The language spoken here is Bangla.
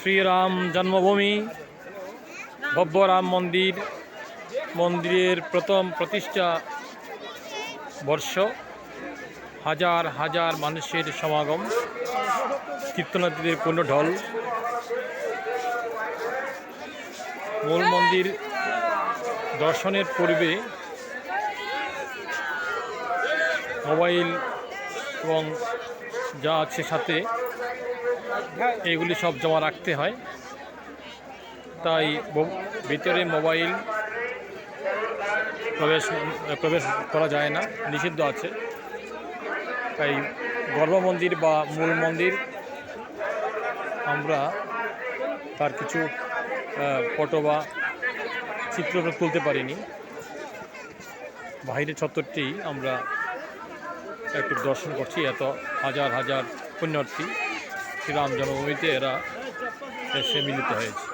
শ্রীরাম জন্মভূমি ভব্য রাম মন্দিরের প্রথম প্রতিষ্ঠা বর্ষ। হাজার হাজার মানুষের সমাগম, তীর্থযাত্রীদের পূর্ণ ঢল। মূল মন্দির দর্শনের পূর্বে মোবাইল এবং যা আছে সাথে এগুলি সব জমা রাখতে হয়, তাই ভিতরে মোবাইল প্রবেশ করা যায় না, নিষিদ্ধ আছে। তাই গর্ভমন্দির বা মূল মন্দির আমরা তার কিছু ফটো বা চিত্র তুলতে পারিনি। বাইরের চত্বরটি আমরা একটু দর্শন করছি। এত হাজার হাজার পুণ্যার্থী শ্রীরাম জন্মভূমিতে এরা এসে মিলিত হয়েছে।